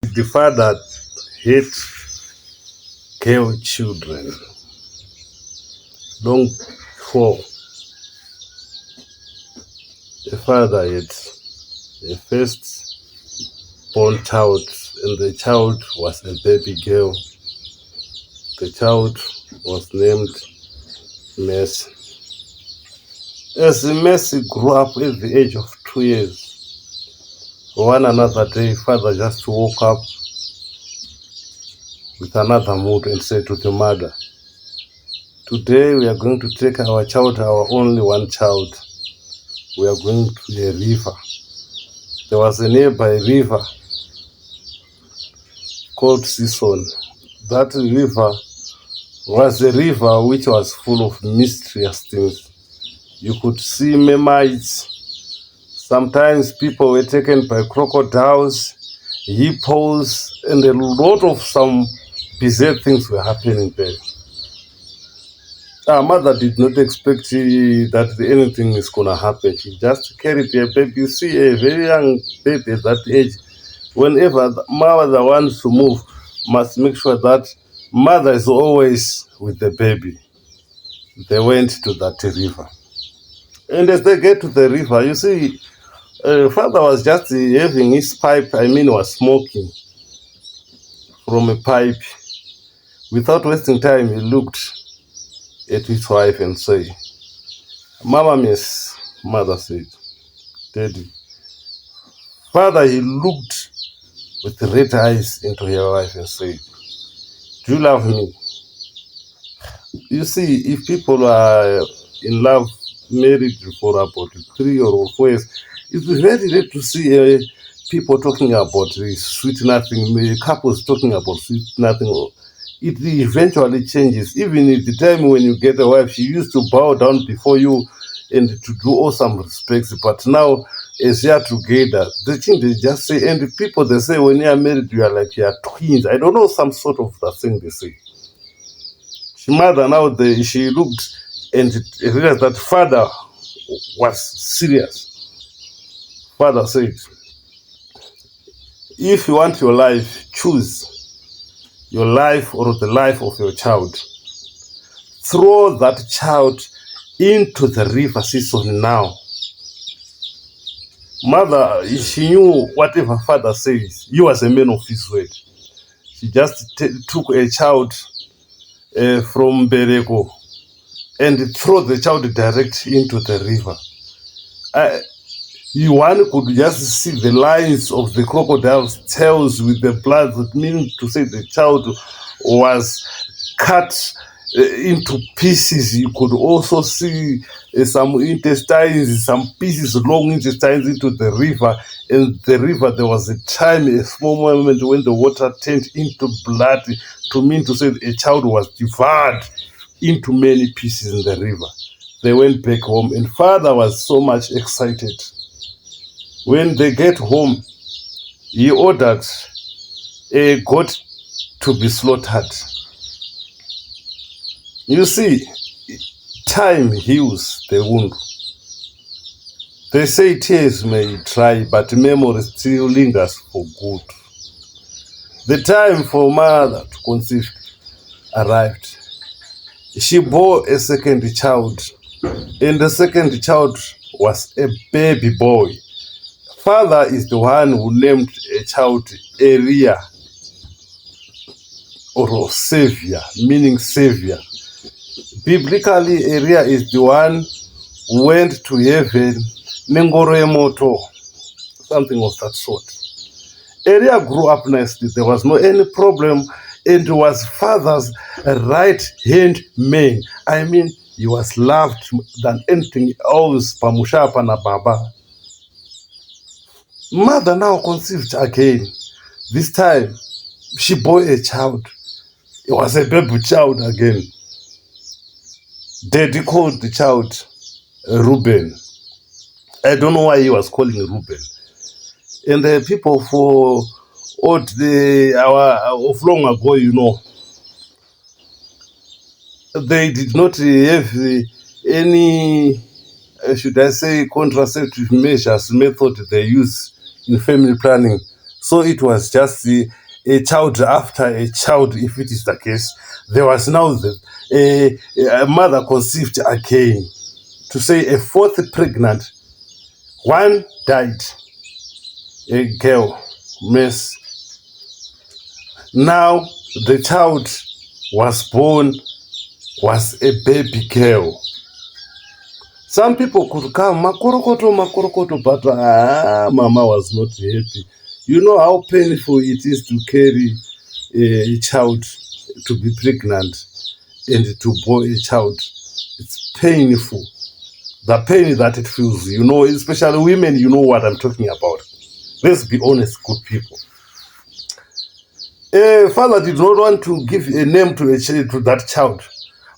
The father hate girl children long before the father had the first born child, and the child was a baby girl. The child was named Mercy. As Mercy grew up at the age of 2 years, one another day, father just woke up with another mood and said to the mother, "Today we are going to take our child, our only one child. We are going to a river." There was a nearby river called Sison. That river was a river which was full of mysterious things. You could see mermaids. Sometimes people were taken by crocodiles, hippos, and a lot of some bizarre things were happening there. Our mother did not expect that anything is going to happen. She just carried a baby. You see, a very young baby at that age, whenever the mother wants to move, must make sure that mother is always with the baby. They went to that river. And as they get to the river, you see, father was just having his pipe, was smoking from a pipe. Without wasting time, he looked at his wife and said, "Mama, miss," mother said, "Daddy." Father, he looked with red eyes into your wife and said, "Do you love me?" You see, if people are in love, married for about 3 or 4 years, it's very rare to see people talking about sweet nothing, couples talking about sweet nothing. It eventually changes. Even at the time when you get a wife, she used to bow down before you and to do all some respects. But now, as you are together, the thing they just say, and the people they say when you are married, you are like you are twins. I don't know, some sort of that thing they say. Mother now she looked and realized that father was serious. Father said, "If you want your life, choose your life or the life of your child. Throw that child into the river season now." Mother, she knew whatever father says. He was a man of his word. She just took a child from Bereko and throw the child direct into the river. One could just see the lines of the crocodile's tails with the blood, meaning to say the child was cut into pieces. You could also see some intestines, some pieces, long intestines into the river. In the river, there was a time, a small moment when the water turned into blood, to mean to say a child was devoured into many pieces in the river. They went back home, and father was so much excited. When they get home, he ordered a goat to be slaughtered. You see, time heals the wound. They say tears may dry, but memory still lingers for good. The time for mother to conceive arrived. She bore a second child, and the second child was a baby boy. Father is the one who named a child Elia, or Savior, meaning Savior. Biblically, Elia is the one who went to heaven, Nengoro Emoto, something of that sort. Elia grew up nicely. There was no any problem, and was father's right-hand man. He was loved than anything else. Pamushapa na Baba. Mother now conceived again. This time, she bore a child. It was a baby child again. Daddy called the child Reuben. I don't know why he was calling Reuben. And the people for of long ago, they did not have any, should I say, contraceptive measures, method they use in family planning. So it was just a child after a child, if it is the case. There was now a mother conceived again. To say a fourth pregnant, one died, a girl, miss. Now the child was born, was a baby girl. Some people could come, makorokoto, but mama was not happy. You know how painful it is to carry a child, to be pregnant and to bear a child. It's painful. The pain that it feels, especially women, you know what I'm talking about. Let's be honest, good people. Father did not want to give a name to that child.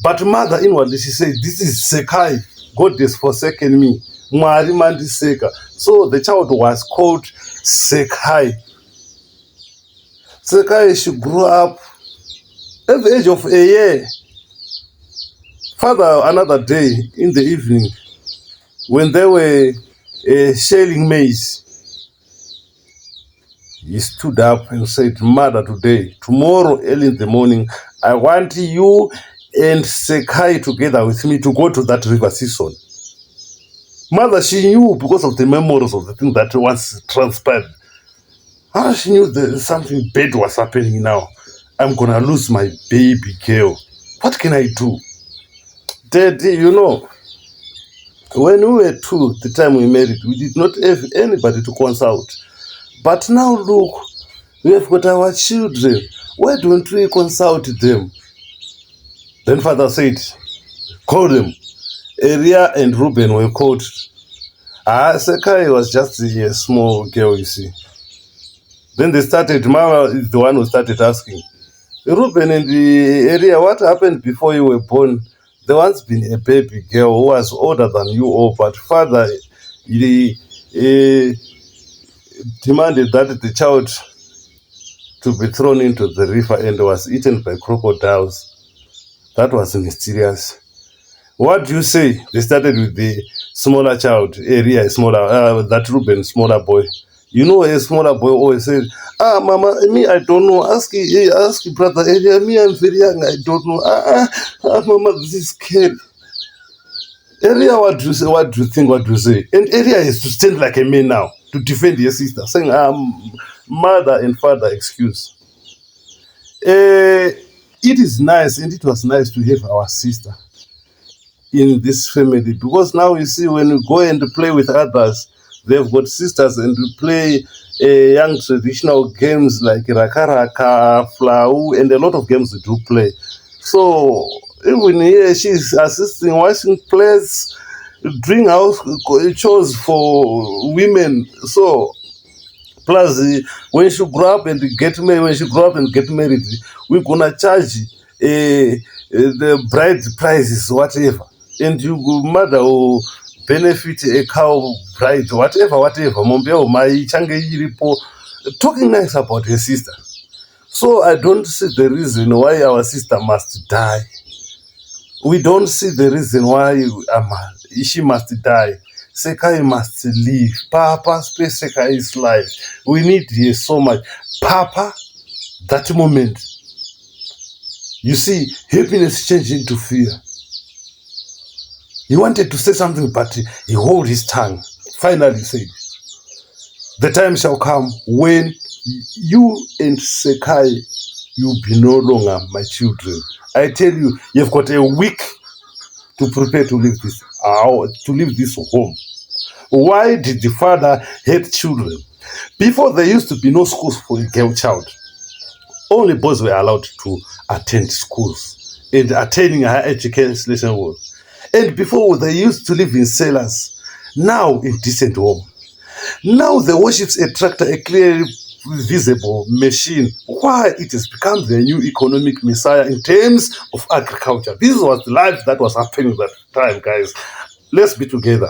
But mother inwardly, she said, this is Sekai. God has forsaken me. Mwari mandiseka. So the child was called Sekai. Sekai, she grew up at the age of a year. Father, another day in the evening, when they were shelling maize, he stood up and said, Mother, tomorrow early in the morning, I want you and Sekai together with me to go to that river season. Mother, she knew because of the memories of the thing that once transpired. She knew that something bad was happening now. I'm going to lose my baby girl. What can I do? Daddy, when we were two, the time we married, we did not have anybody to consult. But now look, we have got our children. Why don't we consult them? Then Father said, call them. Elia and Reuben were called. Sekai was just a small girl, you see. Then they started, Mama is the one who started asking, Reuben and Elia, what happened before you were born? There once been a baby girl who was older than you all, but Father he demanded that the child to be thrown into the river and was eaten by crocodiles. That was mysterious. What do you say? They started with the smaller child, area, that Reuben, smaller boy. A smaller boy always said, Mama, me, I don't know. Ask brother Area, me, I'm very young, I don't know. Mama, this is scary. Area, what do you say? What do you think? What do you say? And Area is to stand like a man now, to defend your sister, saying, mother and father, excuse. It is nice, and it was nice to have our sister in this family, because now you see, when you go and play with others, they've got sisters, and we play young traditional games like Rakaraka, Flau, and a lot of games we do play. So even here, she's assisting, washing plates, doing house chores for women. So plus, when she grow up and get married, we're gonna charge the bride prices, whatever, and you mother will benefit a cow bride, whatever. Talking nice about her sister. So I don't see the reason why our sister must die. We don't see the reason why she must die. Sekai must live. Papa, space Sekai's life. We need her so much. Papa, that moment, you see, happiness changed into fear. He wanted to say something, but he held his tongue. Finally said, the time shall come when you and Sekai, you'll be no longer my children. I tell you, you've got a week to prepare to leave this home. Why did the father hate children? Before, there used to be no schools for a girl child. Only boys were allowed to attend schools and attaining higher education was. And before, they used to live in cellars. Now, in decent home. Now, the worships a tractor, a clearly visible machine. Why? It has become the new economic messiah in terms of agriculture. This was the life that was happening at that time, guys. Let's be together.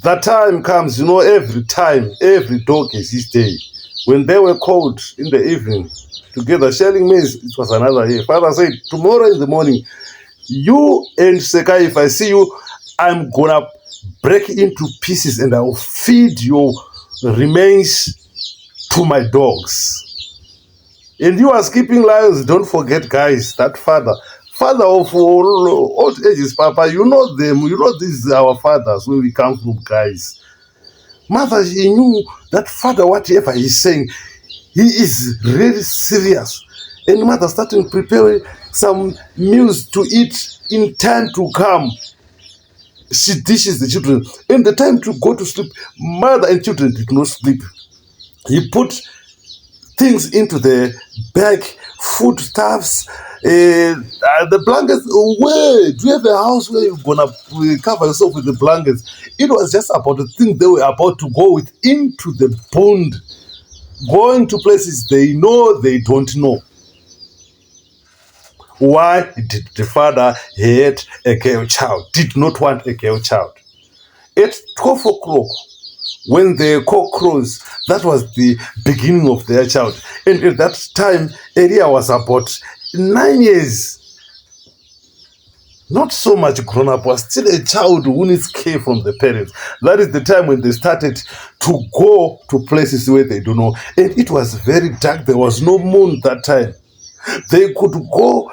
The time comes, every time, every dog is his day. When they were called in the evening together, shelling maize, it was another year. Father said, tomorrow in the morning, you and Sekai, if I see you, I'm gonna break into pieces and I will feed your remains to my dogs. And you are keeping lions. Don't forget, guys, that father of old ages, Papa, you know them. You know these are our fathers where we come from, guys. Mother, he knew that father, whatever he's saying, he is really serious. And mother started preparing some meals to eat in time to come. She dishes the children. And the time to go to sleep, mother and children did not sleep. He put things into the bag, foodstuffs, the blankets. Where do you have a house where you're gonna cover yourself with the blankets? It was just about the thing they were about to go with into the bond, going to places they know they don't know. Why did the father hate a girl child? Did not want a girl child. At 12 o'clock, when the cock crows, that was the beginning of their child. And at that time, Elia was about 9 years. Not so much grown up, was still a child who needs care from the parents. That is the time when they started to go to places where they don't know. And it was very dark. There was no moon that time. They could go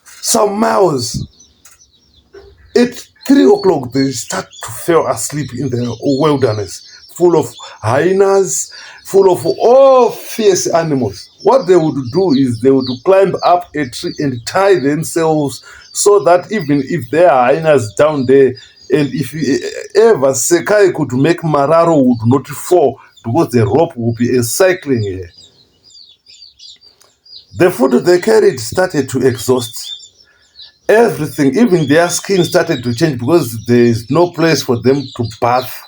some miles. At 3 o'clock, they start to fall asleep in the wilderness, full of hyenas, full of all fierce animals. What they would do is they would climb up a tree and tie themselves so that even if there are hyenas down there, and if ever Sekai could make Mararo would not fall because the rope would be encircling her. The food they carried started to exhaust. Everything, even their skin started to change because there is no place for them to bath.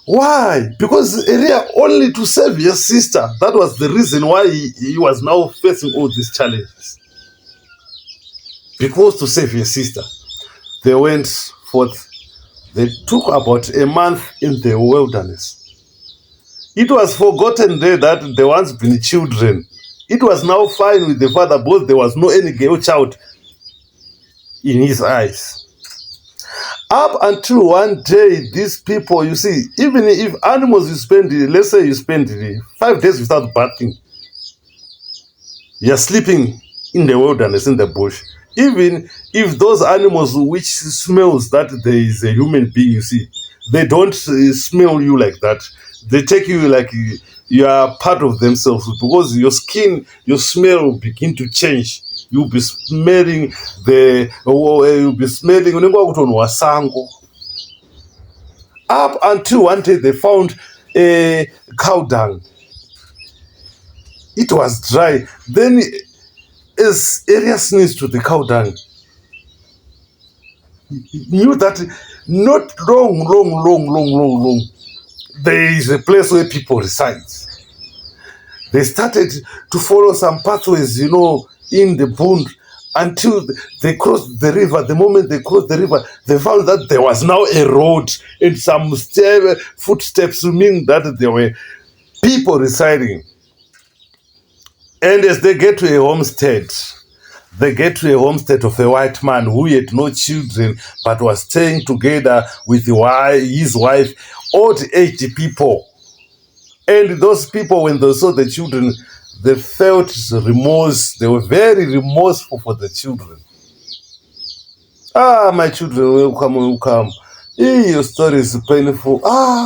Why? Because Elia only to save your sister. That was the reason why he was now facing all these challenges. Because to save your sister, they went forth. They took about a month in the wilderness. It was forgotten there that there once been children. It was now fine with the father because there was no any girl child in his eyes. Up until one day, these people, you see, even if animals you spend, let's say you spend 5 days without bathing, you're sleeping in the wilderness, in the bush. Even if those animals which smells that there is a human being, you see, they don't smell you like that. They take you like you are part of themselves because your skin, your smell will begin to change. You'll be smelling wasango. Up until one day they found a cow dung. It was dry. Then as Elia sneezed to the cow dung, he knew that not long, there is a place where people reside. They started to follow some pathways, in the bund until they crossed the river. The moment they crossed the river, they found that there was now a road and some footsteps, meaning that there were people residing. And as they get to a homestead, of a white man who had no children but was staying together with his wife, old-aged people. And those people, when they saw the children, they felt remorse. They were very remorseful for the children. My children, welcome. Your story is painful.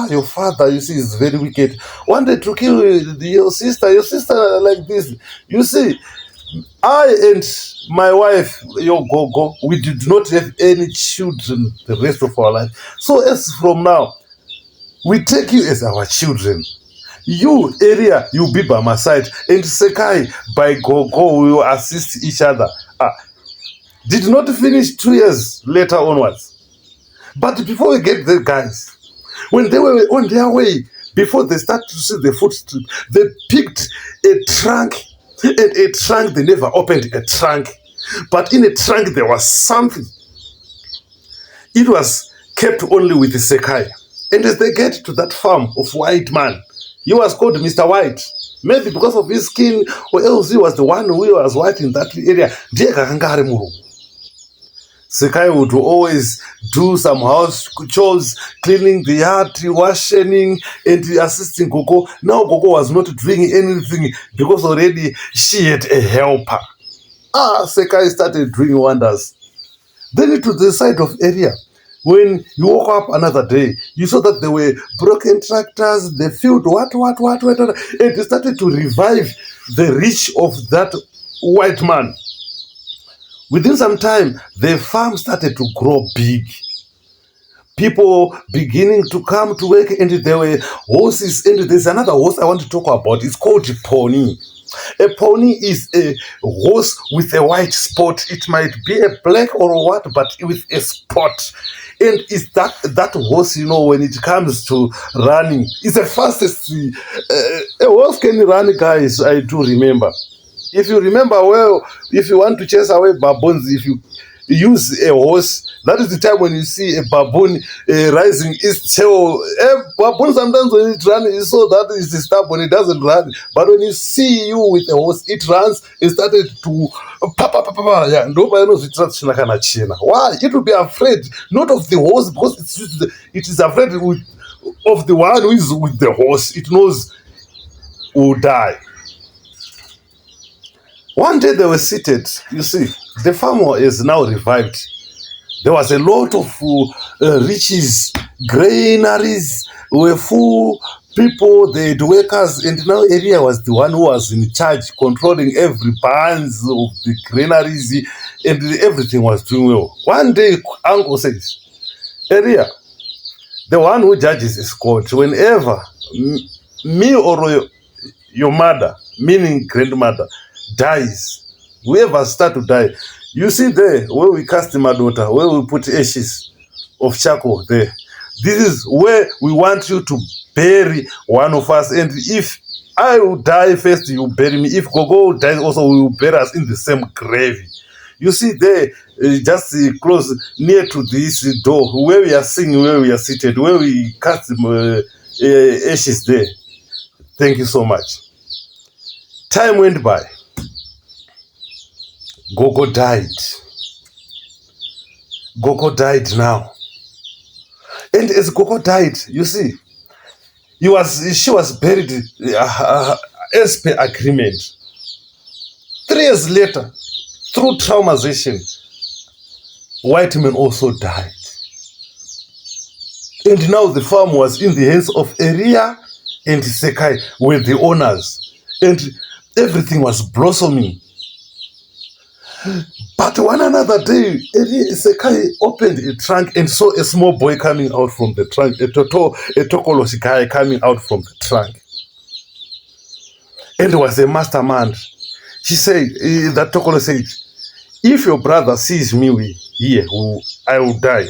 Your father, you see, is very wicked. Wanted to kill your sister like this. You see, I and my wife, your Gogo, we did not have any children the rest of our life. So as from now, we take you as our children. You, Elia, you be by my side. And Sekai, by Gogo, we will assist each other. Did not finish 2 years later onwards. But before we get there, guys, when they were on their way, before they start to see the footstep, they picked a trunk. And a trunk, they never opened a trunk. But in a trunk, there was something. It was kept only with the Sekai. And as they get to that farm of white man, he was called Mr. White. Maybe because of his skin, or else he was the one who was white in that area. Sekai would always do some house chores, cleaning the yard, washing, and assisting Gogo. Now Gogo was not doing anything because already she had a helper. Sekai started doing wonders. Then to the side of area, when you woke up another day, you saw that there were broken tractors, the field, what, and it started to revive the reach of that white man. Within some time, the farm started to grow big. People beginning to come to work, and there were horses. And there's another horse I want to talk about. It's called pony. A pony is a horse with a white spot. It might be a black or what, but with a spot. And it's that horse, when it comes to running, it's the fastest. A horse can run, guys. I do remember. If you remember well, if you want to chase away baboons, if you use a horse, that is the time when you see a baboon rising its tail. A baboon sometimes when it runs, you saw that is stubborn, it doesn't run. But when you see you with a horse, it runs, it started to yeah, nobody knows it starts china. Why? It will be afraid, not of the horse, because it is afraid of the one who is with the horse. It knows who will die. One day they were seated, you see, the farmer is now revived. There was a lot of riches, granaries were full, people, the workers, and now area was the one who was in charge, controlling every barns of the granaries, and everything was doing well. One day, uncle says, area, the one who judges is God. Whenever me or your mother, meaning grandmother, dies, whoever start to die, you see there where we cast my daughter, where we put ashes of charcoal there, this is where we want you to bury one of us. And if I will die first, you bury me. If Gogo dies also, we will bury us in the same grave. You see there, just close near to this door, where we are singing, where we are seated, where we cast ashes there. Thank you so much. Time went by. Gogo died. Gogo died now. And as Gogo died, you see, she was buried as per agreement. 3 years later, through traumatization, white men also died. And now the farm was in the hands of Eria and Sekai were the owners. And everything was blossoming. But one another day, Sekai opened a trunk and saw a small boy coming out from the trunk, a Tokoloshi guy coming out from the trunk. And was a mastermind. She said, that Tokolo said, if your brother sees me here, I will die.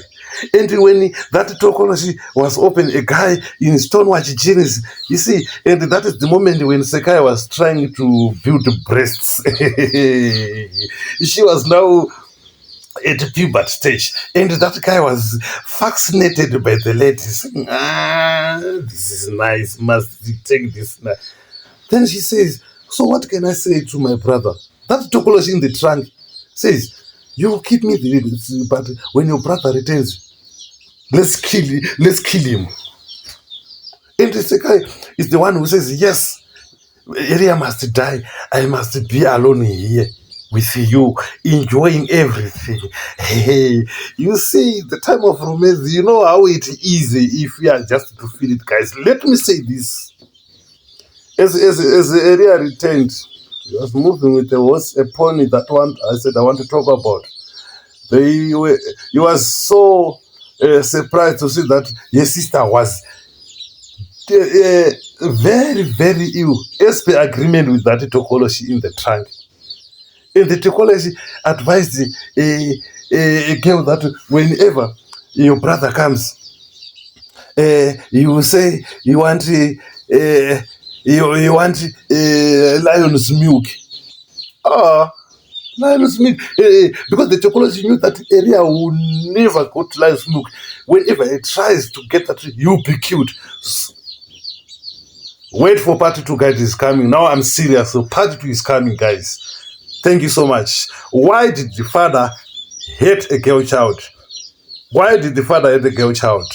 And when that Tokoloshi was open, a guy in stonewatch jeans, you see, and that is the moment when Sekai was trying to build breasts. She was now at the puberty stage, and that guy was fascinated by the ladies. This is nice, must take this now. Then she says, so what can I say to my brother? That Tokoloshi in the trunk says, you keep me the baby, but when your brother returns, let's kill him. And the Sekai is the one who says, yes, Eria must die. I must be alone here with you, enjoying everything. Hey, you see, the time of romance, you know how it is if we are just to feel it, guys. Let me say this. As Eria returned, he was moving with a horse, a pony, that one I said I want to talk about. He was so surprised to see that his sister was very, very ill, as per agreement with that Tokoloshi in the trunk. And the Tokoloshi advised a girl that whenever your brother comes, you will say you want lion's milk. Lion's milk. Because the Tokoloshi knew that Eria will never go to lion's milk. Whenever he tries to get that, you'll be killed. Wait for part 2, guys, is coming. Now I'm serious. So part 2 is coming, guys. Thank you so much. Why did the father hate a girl child. Why did the father hate a girl child?